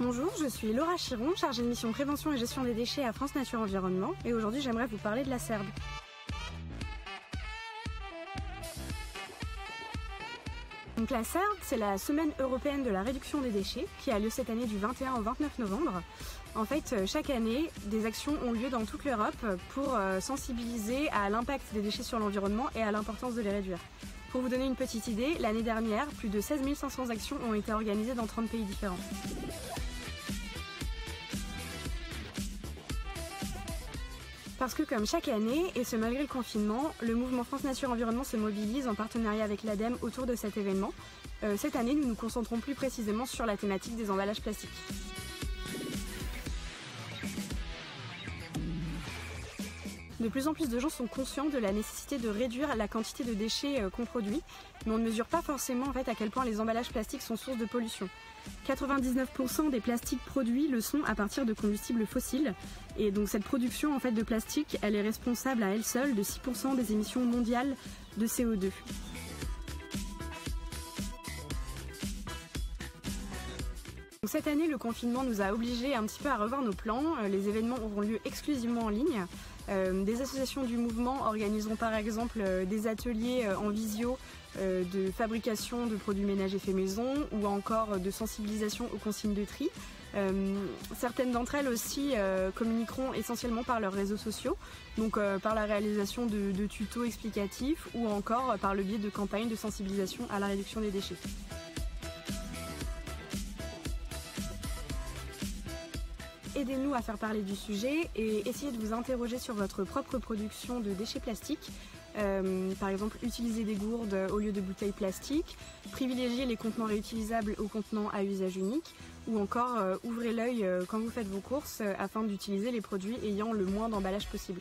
Bonjour, je suis Laura Chiron, chargée de mission prévention et gestion des déchets à France Nature Environnement, et aujourd'hui j'aimerais vous parler de la CERD. Donc la CERD, c'est la Semaine européenne de la réduction des déchets, qui a lieu cette année du 21 au 29 novembre. En fait, chaque année, des actions ont lieu dans toute l'Europe pour sensibiliser à l'impact des déchets sur l'environnement et à l'importance de les réduire. Pour vous donner une petite idée, l'année dernière, plus de 16 500 actions ont été organisées dans 30 pays différents. Parce que comme chaque année, et ce malgré le confinement, le mouvement France Nature Environnement se mobilise en partenariat avec l'ADEME autour de cet événement. Cette année, nous nous concentrons plus précisément sur la thématique des emballages plastiques. De plus en plus de gens sont conscients de la nécessité de réduire la quantité de déchets qu'on produit, mais on ne mesure pas forcément à quel point les emballages plastiques sont source de pollution. 99% des plastiques produits le sont à partir de combustibles fossiles, et donc cette production de plastique, elle est responsable à elle seule de 6% des émissions mondiales de CO2. Cette année, le confinement nous a obligés un petit peu à revoir nos plans. Les événements auront lieu exclusivement en ligne. Des associations du mouvement organiseront par exemple des ateliers en visio de fabrication de produits ménagers faits maison ou encore de sensibilisation aux consignes de tri. Certaines d'entre elles aussi communiqueront essentiellement par leurs réseaux sociaux, donc par la réalisation de tutos explicatifs ou encore par le biais de campagnes de sensibilisation à la réduction des déchets. Aidez-nous à faire parler du sujet et essayez de vous interroger sur votre propre production de déchets plastiques. Par exemple, utilisez des gourdes au lieu de bouteilles plastiques, privilégiez les contenants réutilisables aux contenants à usage unique ou encore ouvrez l'œil quand vous faites vos courses afin d'utiliser les produits ayant le moins d'emballage possible.